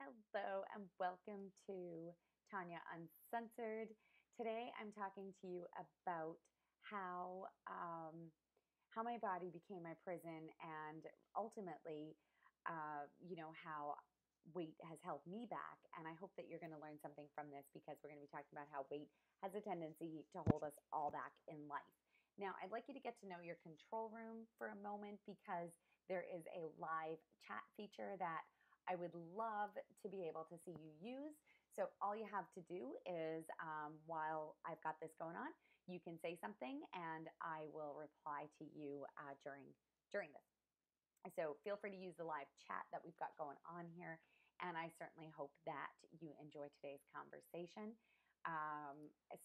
Hello and welcome to Tonya Uncensored. Today I'm talking to you about how my body became my prison and ultimately, how weight has held me back. And I hope that you're going to learn something from this because we're going to be talking about how weight has a tendency to hold us all back in life. Now, I'd like you to get to know your control room for a moment because there is a live chat feature that I would love to be able to see you use. So all you have to do is, while I've got this going on, you can say something, and I will reply to you during this. So feel free to use the live chat that we've got going on here, and I certainly hope that you enjoy today's conversation.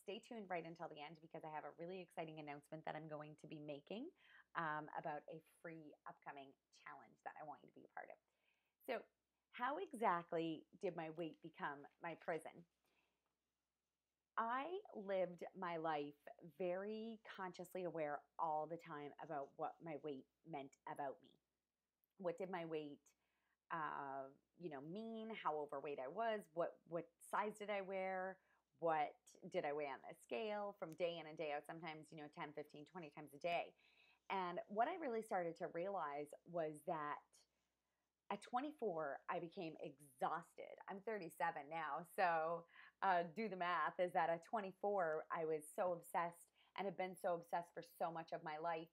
Stay tuned right until the end because I have a really exciting announcement that I'm going to be making about a free upcoming challenge that I want you to be a part of. So, how exactly did my weight become my prison? I lived my life very consciously aware all the time about what my weight meant about me. What did my weight, mean? How overweight I was? What size did I wear? What did I weigh on the scale from day in and day out? Sometimes 10, 15, 20 times a day. And what I really started to realize was that at 24, I became exhausted. I'm 37 now, so do the math. Is that at 24, I was so obsessed and have been so obsessed for so much of my life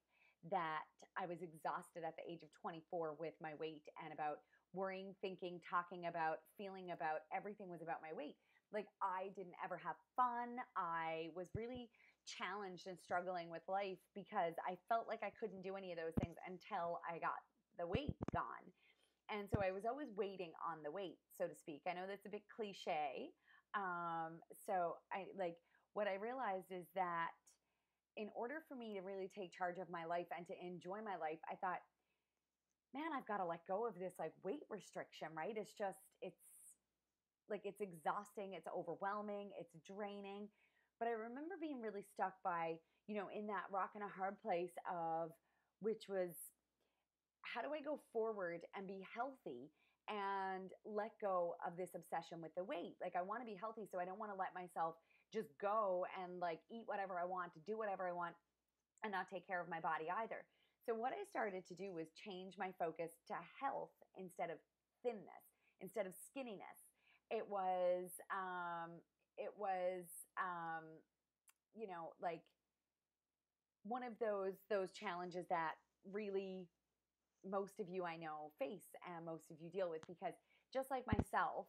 that I was exhausted at the age of 24 with my weight and about worrying, thinking, talking about, feeling about everything was about my weight. Like I didn't ever have fun. I was really challenged and struggling with life because I felt like I couldn't do any of those things until I got the weight gone. And so I was always waiting on the wait, so to speak. I know that's a bit cliche. So I like what I realized is that in order for me to really take charge of my life and to enjoy my life, I thought, man, I've got to let go of this like weight restriction, right? It's exhausting, it's overwhelming, it's draining. But I remember being really stuck by, in that rock and a hard place of which was how do I go forward and be healthy and let go of this obsession with the weight? Like, I want to be healthy, so I don't want to let myself just go and like eat whatever I want, to do whatever I want, and not take care of my body either. So, what I started to do was change my focus to health instead of thinness, instead of skinniness. It was, it was, um, like one of those challenges that really most of you I know face and most of you deal with because just like myself,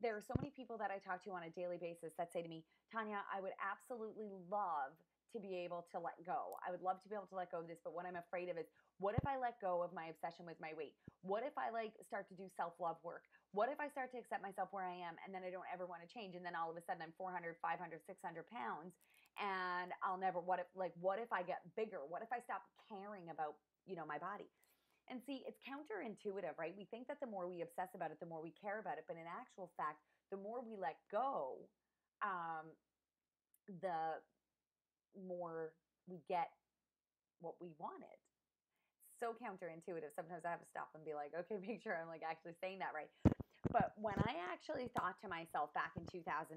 there are so many people that I talk to on a daily basis that say to me, Tonya, I would absolutely love to be able to let go. I would love to be able to let go of this, but what I'm afraid of is what if I let go of my obsession with my weight? What if I like start to do self-love work? What if I start to accept myself where I am and then I don't ever want to change and then all of a sudden I'm 400, 500, 600 pounds and I'll never what if I get bigger? What if I stop caring about, my body? And see, it's counterintuitive, right? We think that the more we obsess about it, the more we care about it. But in actual fact, the more we let go, um, the more we get what we wanted. So counterintuitive. Sometimes I have to stop and be like, okay, make sure I'm like actually saying that right. But when I actually thought to myself back in 2004,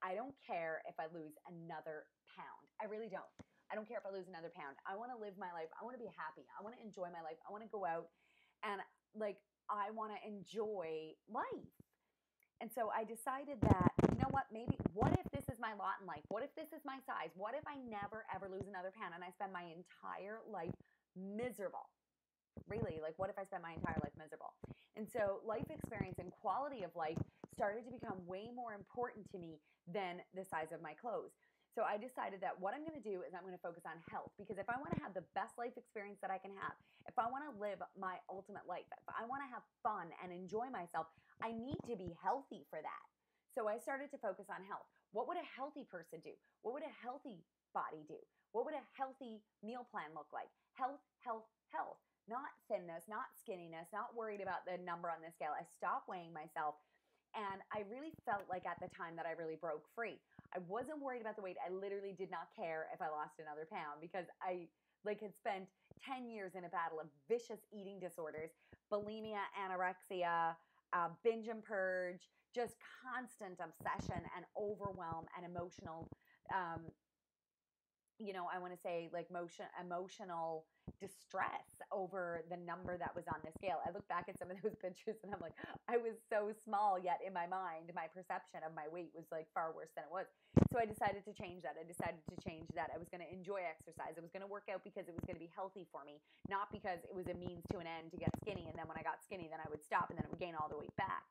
I don't care if I lose another pound. I really don't. I don't care if I lose another pound. I want to live my life. I want to be happy. I want to enjoy my life. I want to go out and like I want to enjoy life. And so I decided that, maybe what if this is my lot in life? What if this is my size? What if I never ever lose another pound and I spend my entire life miserable? Really, like what if I spent my entire life miserable? And so life experience and quality of life started to become way more important to me than the size of my clothes. So I decided that what I'm going to do is I'm going to focus on health because if I want to have the best life experience that I can have, if I want to live my ultimate life, if I want to have fun and enjoy myself, I need to be healthy for that. So I started to focus on health. What would a healthy person do? What would a healthy body do? What would a healthy meal plan look like? Health, health, health. Not thinness, not skinniness, not worried about the number on the scale. I stopped weighing myself and I really felt like at the time that I really broke free. I wasn't worried about the weight. I literally did not care if I lost another pound because I like had spent 10 years in a battle of vicious eating disorders, bulimia, anorexia, binge and purge, just constant obsession and overwhelm and emotional, um, I want to say like emotional distress over the number that was on the scale. I look back at some of those pictures and I'm like, I was so small, yet in my mind, my perception of my weight was like far worse than it was. So I decided to change that. I decided to change that. I was going to enjoy exercise. I was going to work out because it was going to be healthy for me, not because it was a means to an end to get skinny. And then when I got skinny, then I would stop and then I would gain all the weight back.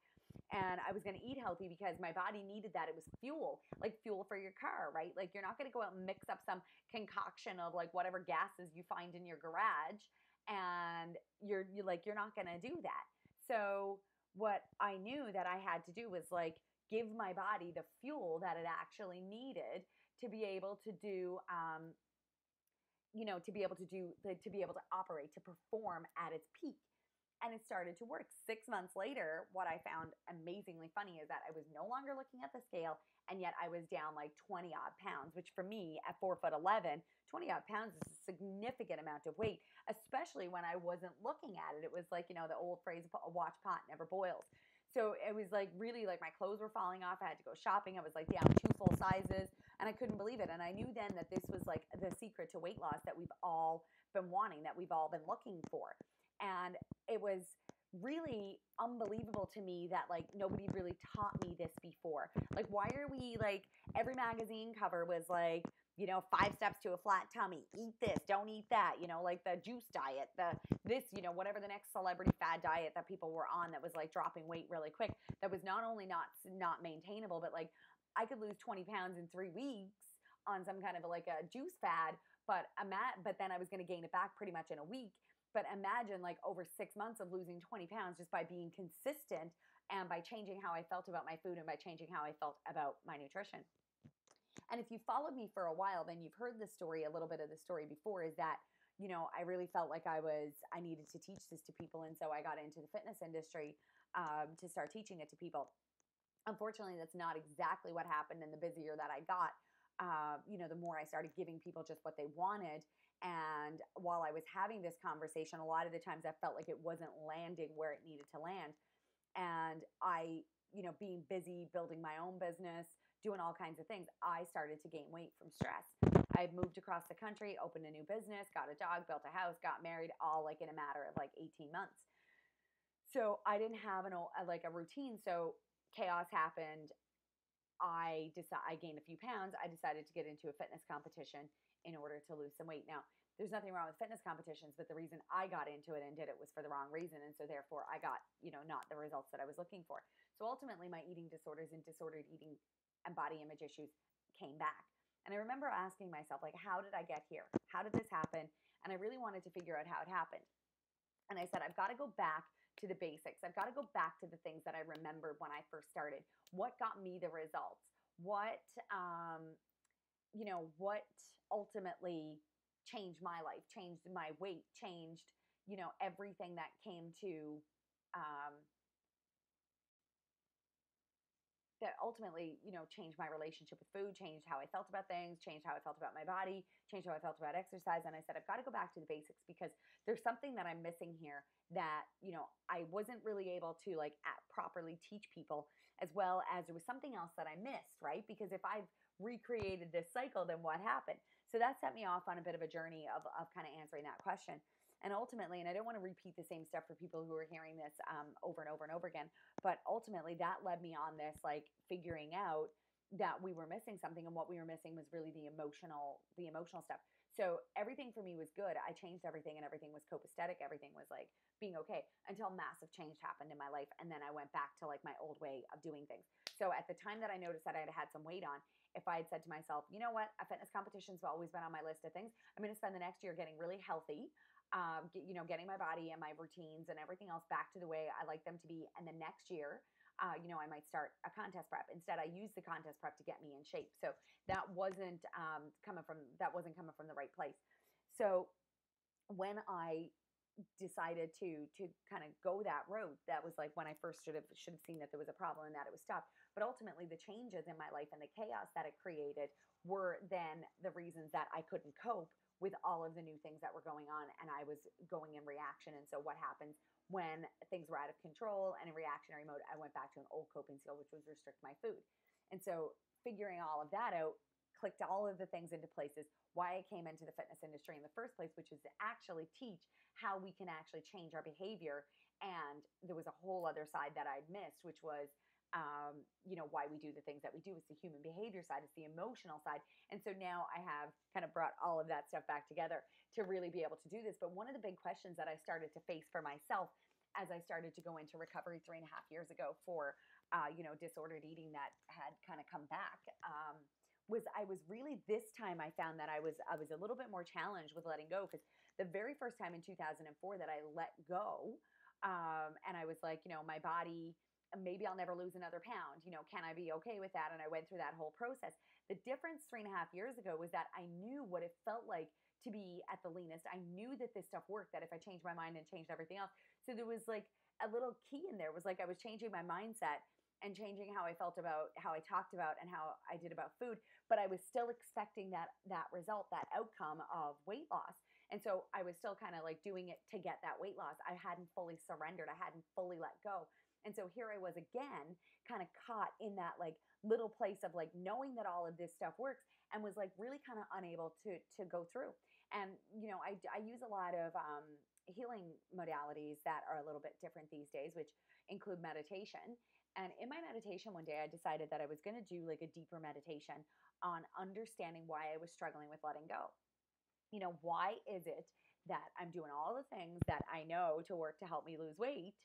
And I was going to eat healthy because my body needed that. It was fuel, like fuel for your car, right? Like you're not going to go out and mix up some concoction of like whatever gases you find in your garage, and you're not going to do that. So what I knew that I had to do was like give my body the fuel that it actually needed to be able to do to be able to operate, to perform at its peak. And it started to work. 6 months later, what I found amazingly funny is that I was no longer looking at the scale, and yet I was down like 20 odd pounds, which for me at 4'11", 20 odd pounds is a significant amount of weight, especially when I wasn't looking at it. It was like, the old phrase, a watch pot never boils. So it was like really like my clothes were falling off. I had to go shopping. I was like down 2 full sizes, and I couldn't believe it. And I knew then that this was like the secret to weight loss that we've all been wanting, that we've all been looking for. And it was really unbelievable to me that like nobody really taught me this before. Like, why are we like, every magazine cover was like, 5 steps to a flat tummy, eat this, don't eat that, like the juice diet, whatever the next celebrity fad diet that people were on that was like dropping weight really quick, that was not only not maintainable, but like I could lose 20 pounds in 3 weeks on some kind of like a juice fad, but then I was going to gain it back pretty much in a week. But imagine like over 6 months of losing 20 pounds just by being consistent and by changing how I felt about my food and by changing how I felt about my nutrition. And if you followed me for a while, then you've heard the story, a little bit of the story before, is that, I really felt like I needed to teach this to people. And so I got into the fitness industry to start teaching it to people. Unfortunately, that's not exactly what happened. And the busier that I got, the more I started giving people just what they wanted. And while I was having this conversation, a lot of the times I felt like it wasn't landing where it needed to land. And I, being busy building my own business, doing all kinds of things, I started to gain weight from stress. I moved across the country, opened a new business, got a dog, built a house, got married, all like in a matter of like 18 months. So I didn't have a routine. So chaos happened. I gained a few pounds. I decided to get into a fitness competition in order to lose some weight. Now, there's nothing wrong with fitness competitions, but the reason I got into it and did it was for the wrong reason. And so therefore I got, not the results that I was looking for. So ultimately my eating disorders and disordered eating and body image issues came back. And I remember asking myself, like, how did I get here? How did this happen? And I really wanted to figure out how it happened. And I said, I've got to go back to the basics. I've got to go back to the things that I remembered when I first started. What got me the results? What what ultimately changed my life, changed my weight, changed, everything that came to, that ultimately, changed my relationship with food, changed how I felt about things, changed how I felt about my body, changed how I felt about exercise. And I said, I've got to go back to the basics because there's something that I'm missing here that, I wasn't really able to like properly teach people, as well as there was something else that I missed, right? Because if I've recreated this cycle, then what happened? So that set me off on a bit of a journey of kind of answering that question. And ultimately, and I don't want to repeat the same stuff for people who are hearing this over and over and over again, but ultimately that led me on this like figuring out that we were missing something, and what we were missing was really the emotional stuff. So everything for me was good. I changed everything, and everything was copacetic. Everything was like being okay until massive change happened in my life, and then I went back to like my old way of doing things. So at the time that I noticed that I had some weight on, if I had said to myself, you know what, a fitness competition's always been on my list of things. I'm going to spend the next year getting really healthy, getting my body and my routines and everything else back to the way I like them to be. And the next year, I might start a contest prep. Instead, I used the contest prep to get me in shape. So that wasn't coming from the right place. So when I decided to kind of go that route, that was like when I first should have seen that there was a problem and that it was stopped. But ultimately the changes in my life and the chaos that it created were then the reasons that I couldn't cope with all of the new things that were going on, and I was going in reaction. And so what happens when things were out of control and in reactionary mode, I went back to an old coping skill, which was restrict my food. And so figuring all of that out, clicked all of the things into places, why I came into the fitness industry in the first place, which is to actually teach how we can actually change our behavior. And there was a whole other side that I'd missed, which was why we do the things that we do. It's the human behavior side, it's the emotional side. And so now I have kind of brought all of that stuff back together to really be able to do this. But one of the big questions that I started to face for myself as I started to go into recovery 3.5 years ago for, disordered eating that had kind of come back, was I was really, this time I found that I was a little bit more challenged with letting go, because the very first time in 2004 that I let go, and I was like, my body, maybe I'll never lose another pound. Can I be okay with that? And I went through that whole process. The difference 3.5 years ago was that I knew what it felt like to be at the leanest. I knew that this stuff worked, that if I changed my mind and changed everything else. So there was like a little key in there. It was like I was changing my mindset and changing how I felt about, how I talked about, and how I did about food. But I was still expecting that result, that outcome of weight loss. And so I was still kind of like doing it to get that weight loss. I hadn't fully surrendered. I hadn't fully let go. And so here I was again, kind of caught in that like little place of like knowing that all of this stuff works, and was like really kind of unable to go through. And, I use a lot of healing modalities that are a little bit different these days, which include meditation. And in my meditation one day, I decided that I was going to do like a deeper meditation on understanding why I was struggling with letting go. Why is it that I'm doing all the things that I know to work to help me lose weight,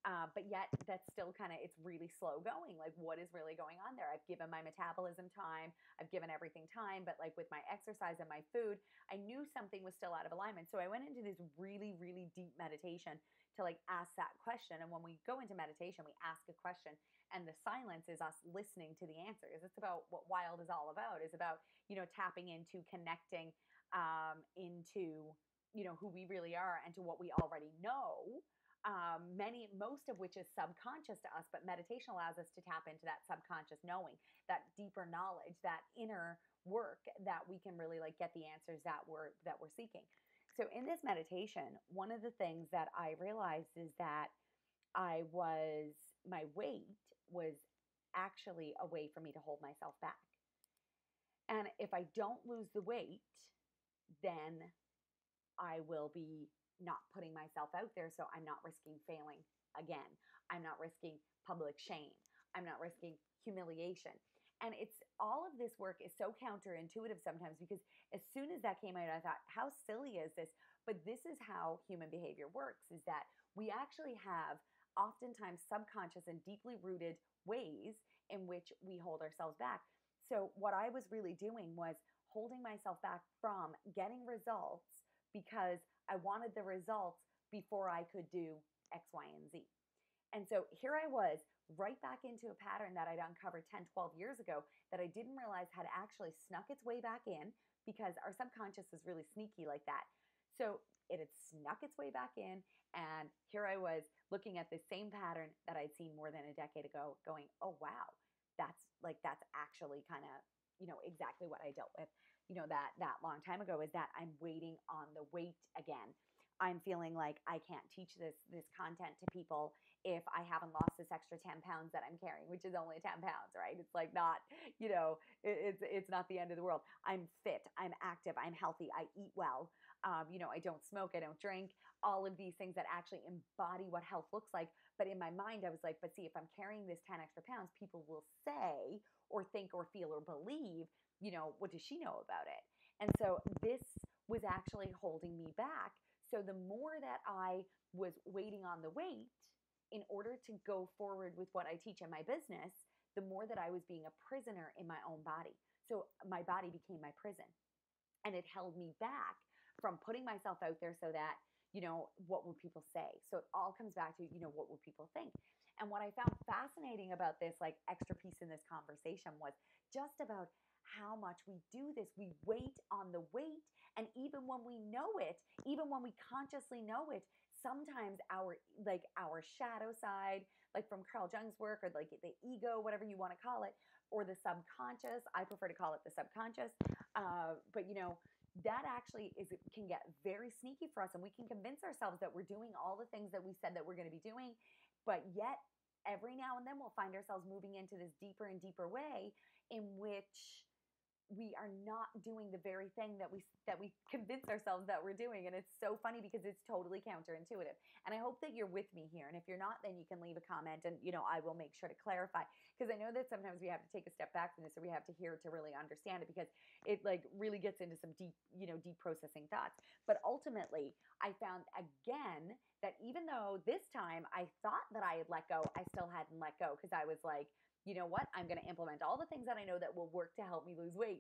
but yet that's still kind of, it's really slow going. Like, what is really going on there? I've given my metabolism time, I've given everything time, but like with my exercise and my food, I knew something was still out of alignment. So I went into this really, really deep meditation to like ask that question. And when we go into meditation, we ask a question, and the silence is us listening to the answers. It's about what Wild is all about. It's about, tapping into, connecting into, who we really are and to what we already know. Most of which is subconscious to us, but meditation allows us to tap into that subconscious knowing, that deeper knowledge, that inner work, that we can really like get the answers that we're seeking. So in this meditation, one of the things that I realized is that my weight was actually a way for me to hold myself back. And if I don't lose the weight, then I will be not putting myself out there, so I'm not risking failing again. I'm not risking public shame. I'm not risking humiliation. And it's all of this work is so counterintuitive sometimes, because as soon as that came out, I thought, how silly is this? But this is how human behavior works, is that we actually have oftentimes subconscious and deeply rooted ways in which we hold ourselves back. So what I was really doing was holding myself back from getting results, because I wanted the results before I could do X, Y, and Z. And so here I was right back into a pattern that I'd uncovered 10, 12 years ago that I didn't realize had actually snuck its way back in, because our subconscious is really sneaky like that. So it had snuck its way back in, and here I was looking at the same pattern that I'd seen more than a decade ago, going, oh, wow, that's actually kind of, exactly what I dealt with, that long time ago, is that I'm waiting on the weight again. I'm feeling like I can't teach this content to people if I haven't lost this extra 10 pounds that I'm carrying, which is only 10 pounds, right? It's like not, it's not the end of the world. I'm fit, I'm active, I'm healthy, I eat well. I don't smoke, I don't drink, all of these things that actually embody what health looks like. But in my mind, I was like, but see, if I'm carrying this 10 extra pounds, people will say or think or feel or believe, what does she know about it? And so this was actually holding me back. So the more that I was waiting on the weight in order to go forward with what I teach in my business, the more that I was being a prisoner in my own body. So my body became my prison, and it held me back from putting myself out there, so that, what would people say? So it all comes back to, what would people think? And what I found fascinating about this, like, extra piece in this conversation was just about how much we do this. We wait on the weight. And even when we know it, even when we consciously know it, sometimes our shadow side, like from Carl Jung's work, or like the ego, whatever you want to call it, or the subconscious, I prefer to call it the subconscious. But that actually can get very sneaky for us, and we can convince ourselves that we're doing all the things that we said that we're going to be doing, but yet every now and then we'll find ourselves moving into this deeper and deeper way in which we are not doing the very thing that we convince ourselves that we're doing. And it's so funny because it's totally counterintuitive. And I hope that you're with me here. And if you're not, then you can leave a comment, and I will make sure to clarify, because I know that sometimes we have to take a step back from this, or we have to hear it to really understand it, because it like really gets into some deep processing thoughts. But ultimately, I found again that even though this time I thought that I had let go, I still hadn't let go, because I was like, you know what? I'm going to implement all the things that I know that will work to help me lose weight.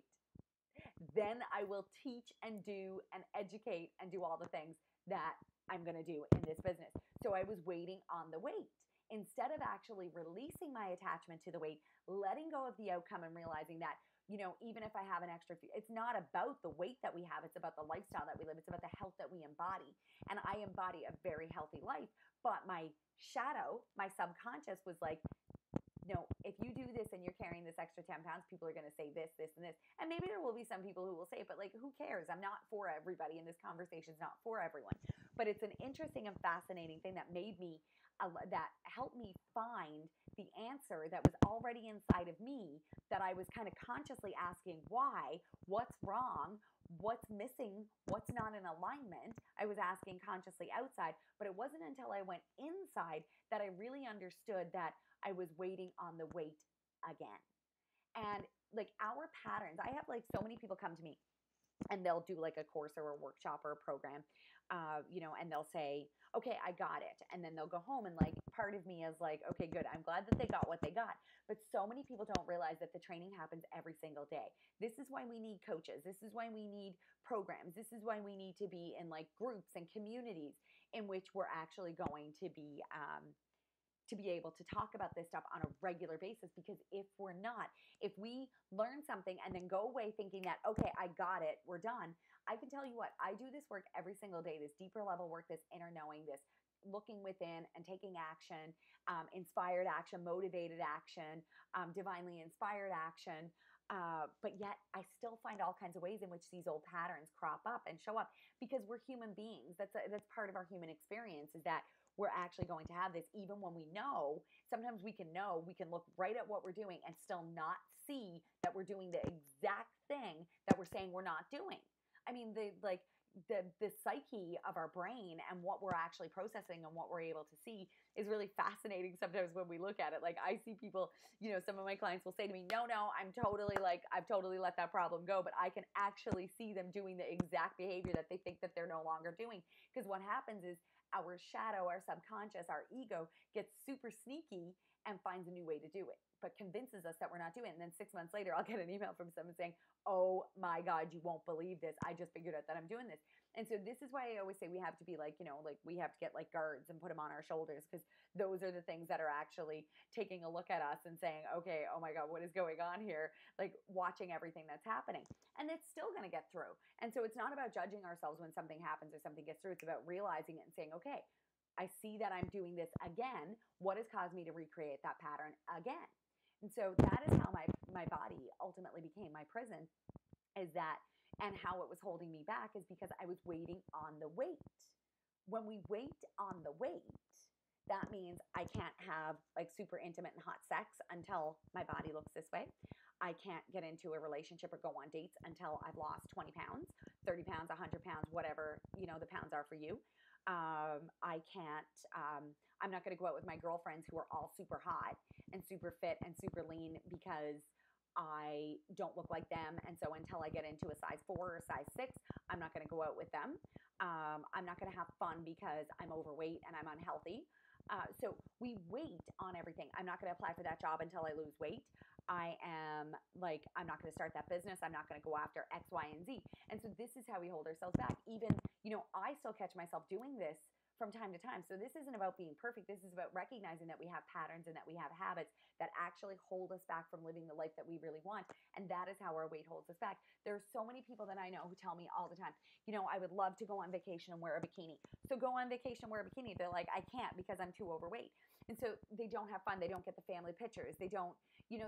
Then I will teach and do and educate and do all the things that I'm going to do in this business. So I was waiting on the weight. Instead of actually releasing my attachment to the weight, letting go of the outcome, and realizing that, even if I have an extra few, it's not about the weight that we have. It's about the lifestyle that we live. It's about the health that we embody. And I embody a very healthy life. But my shadow, my subconscious was like, no, if you do this and you're carrying this extra 10 pounds, people are going to say this, this, and this. And maybe there will be some people who will say it, but like, who cares? I'm not for everybody, and this conversation is not for everyone. But it's an interesting and fascinating thing that that helped me find the answer that was already inside of me, that I was kind of consciously asking why, what's wrong, what's missing, what's not in alignment. I was asking consciously outside, but it wasn't until I went inside that I really understood that I was waiting on the weight again. And like our patterns, I have like so many people come to me, and they'll do like a course or a workshop or a program, and they'll say, okay, I got it. And then they'll go home, and like part of me is like, okay, good. I'm glad that they got what they got. But so many people don't realize that the training happens every single day. This is why we need coaches. This is why we need programs. This is why we need to be in like groups and communities in which we're actually going to be able to talk about this stuff on a regular basis. Because if we learn something and then go away thinking that, okay, I got it, we're done, I can tell you what, I do this work every single day, this deeper level work, this inner knowing, this looking within and taking action, inspired action, motivated action, divinely inspired action. But yet I still find all kinds of ways in which these old patterns crop up and show up, because we're human beings. That's part of our human experience, is that we're actually going to have this, even when we know. Sometimes we can look right at what we're doing and still not see that we're doing the exact thing that we're saying we're not doing. I mean, the psyche of our brain and what we're actually processing and what we're able to see is really fascinating sometimes when we look at it. Like I see people, some of my clients will say to me, no, I've totally let that problem go, but I can actually see them doing the exact behavior that they think that they're no longer doing. Because what happens is our shadow, our subconscious, our ego gets super sneaky and finds a new way to do it, but convinces us that we're not doing it. And then 6 months later, I'll get an email from someone saying, oh my God, you won't believe this. I just figured out that I'm doing this. And so this is why I always say we have to be like, we have to get like guards and put them on our shoulders, because those are the things that are actually taking a look at us and saying, okay, oh my God, what is going on here? Like watching everything that's happening. And it's still going to get through. And so it's not about judging ourselves when something happens or something gets through. It's about realizing it and saying, okay, I see that I'm doing this again. What has caused me to recreate that pattern again? And so that is how my body ultimately became my prison, is that, and how it was holding me back is because I was waiting on the weight. When we wait on the weight, that means I can't have like super intimate and hot sex until my body looks this way. I can't get into a relationship or go on dates until I've lost 20 pounds, 30 pounds, 100 pounds, whatever, the pounds are for you. I can't, I'm not going to go out with my girlfriends who are all super hot and super fit and super lean, because I don't look like them. And so until I get into a size 4 or a size 6, I'm not going to go out with them. I'm not going to have fun because I'm overweight and I'm unhealthy. So we wait on everything. I'm not going to apply for that job until I lose weight. I'm not going to start that business. I'm not going to go after X, Y, and Z. And so this is how we hold ourselves back. Even, I still catch myself doing this from time to time. So this isn't about being perfect. This is about recognizing that we have patterns and that we have habits that actually hold us back from living the life that we really want. And that is how our weight holds us back. There are so many people that I know who tell me all the time, I would love to go on vacation and wear a bikini. So go on vacation and wear a bikini. They're like, I can't because I'm too overweight. And so they don't have fun. They don't get the family pictures. They don't,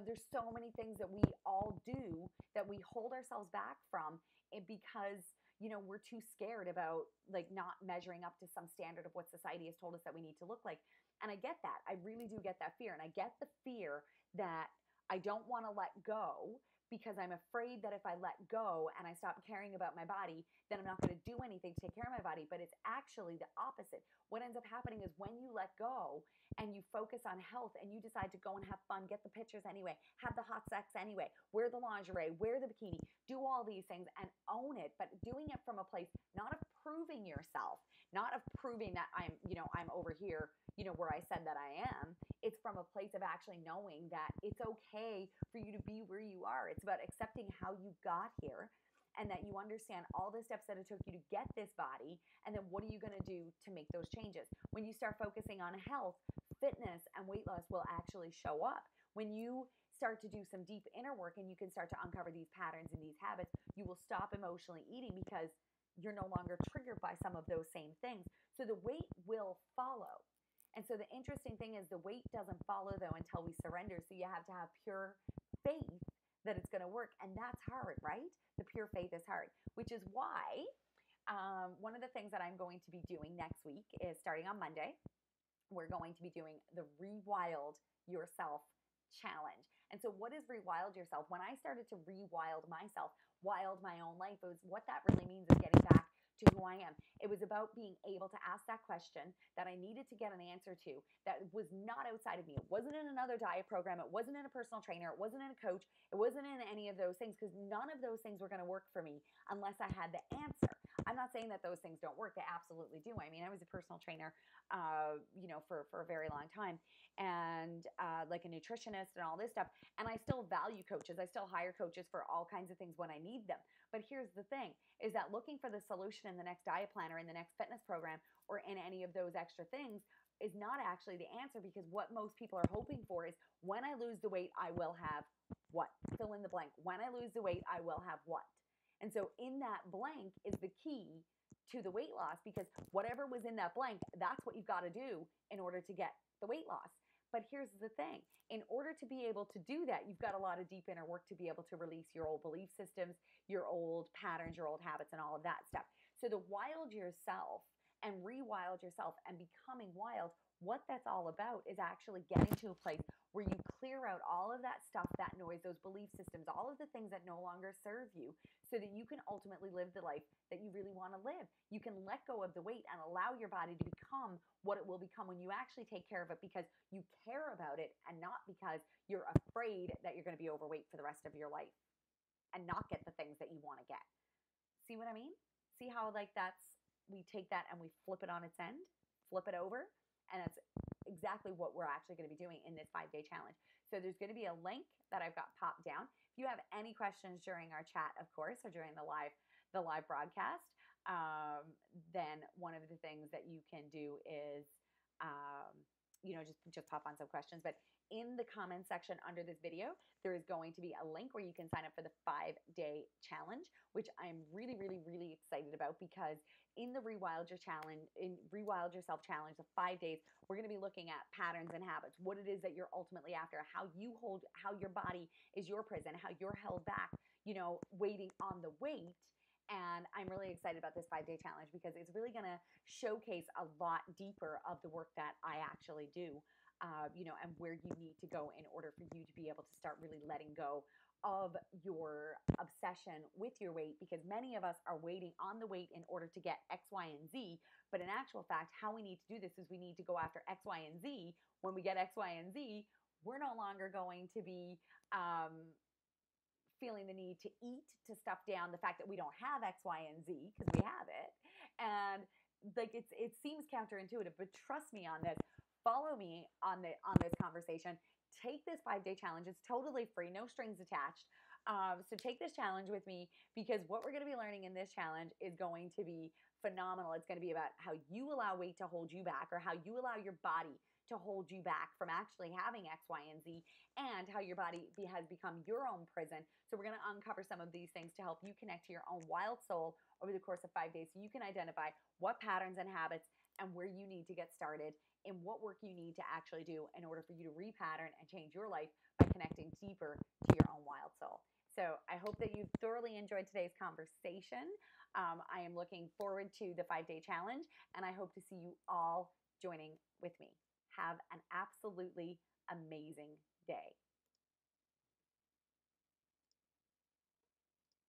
There's so many things that we all do that we hold ourselves back from because we're too scared about like not measuring up to some standard of what society has told us that we need to look like. And I get that. I really do get that fear. And I get the fear that I don't want to let go because I'm afraid that if I let go and I stop caring about my body, then I'm not going to do anything to take care of my body. But it's actually the opposite. What ends up happening is when you let go and you focus on health and you decide to go and have fun, get the pictures anyway, have the hot sex anyway, wear the lingerie, wear the bikini, do all these things and own it, but doing it from a place not of proving yourself, not of proving that I'm over here, where I said that I am. It's from a place of actually knowing that it's okay for you to be where you are. It's about accepting how you got here and that you understand all the steps that it took you to get this body, and then what are you going to do to make those changes. When you start focusing on health, fitness, and weight loss will actually show up. When you start to do some deep inner work and you can start to uncover these patterns and these habits, you will stop emotionally eating because you're no longer triggered by some of those same things. So the weight will follow. And so the interesting thing is the weight doesn't follow though until we surrender. So you have to have pure faith that it's going to work. And that's hard, right? The pure faith is hard, which is why one of the things that I'm going to be doing next week is starting on Monday, we're going to be doing the Rewild Yourself challenge. And so what is rewild yourself? When I started to rewild myself, wild my own life, it was what that really means is getting back to who I am. It was about being able to ask that question that I needed to get an answer to that was not outside of me. It wasn't in another diet program. It wasn't in a personal trainer. It wasn't in a coach. It wasn't in any of those things because none of those things were going to work for me unless I had the answer. I'm not saying that those things don't work. They absolutely do. I mean, I was a personal trainer, for a very long time and like a nutritionist and all this stuff. And I still value coaches. I still hire coaches for all kinds of things when I need them. But here's the thing is that looking for the solution in the next diet plan or in the next fitness program or in any of those extra things is not actually the answer because what most people are hoping for is when I lose the weight, I will have what? Fill in the blank. When I lose the weight, I will have what? And so in that blank is the key to the weight loss because whatever was in that blank, that's what you've got to do in order to get the weight loss. But here's the thing. In order to be able to do that, you've got a lot of deep inner work to be able to release your old belief systems, your old patterns, your old habits, and all of that stuff. So the wild yourself and rewild yourself and becoming wild, what that's all about is actually getting to a place where you clear out all of that stuff, that noise, those belief systems, all of the things that no longer serve you so that you can ultimately live the life that you really want to live. You can let go of the weight and allow your body to become what it will become when you actually take care of it because you care about it and not because you're afraid that you're going to be overweight for the rest of your life and not get the things that you want to get. See what I mean? See how we take that and we flip it on its end, flip it over, and that's exactly what we're actually going to be doing in this 5-day challenge. So there's going to be a link that I've got popped down. If you have any questions during our chat, of course, or during the live broadcast, then one of the things that you can do is, just pop on some questions. But in the comment section under this video, there is going to be a link where you can sign up for the 5-day challenge, which I'm really, really, really excited about because in the Rewild Yourself challenge, the 5 days, we're going to be looking at patterns and habits, what it is that you're ultimately after, how your body is your prison, how you're held back, waiting on the weight. And I'm really excited about this 5-day challenge because it's really going to showcase a lot deeper of the work that I actually do, and where you need to go in order for you to be able to start really letting go of your obsession with your weight because many of us are waiting on the weight in order to get X, Y, and Z. But in actual fact, how we need to do this is we need to go after X, Y, and Z. When we get X, Y, and Z, we're no longer going to be feeling the need to eat to stuff down the fact that we don't have X, Y, and Z because we have it. And like it seems counterintuitive, but trust me on this. Follow me on this conversation. Take this 5-day challenge. It's totally free, no strings attached. So take this challenge with me because what we're going to be learning in this challenge is going to be phenomenal. It's going to be about how you allow weight to hold you back or how you allow your body to hold you back from actually having X, Y, and Z, and how your body has become your own prison. So we're going to uncover some of these things to help you connect to your own wild soul over the course of 5 days so you can identify what patterns and habits and where you need to get started and what work you need to actually do in order for you to repattern and change your life by connecting deeper to your own wild soul. So I hope that you've thoroughly enjoyed today's conversation. I am looking forward to the 5-day challenge, and I hope to see you all joining with me. Have an absolutely amazing day.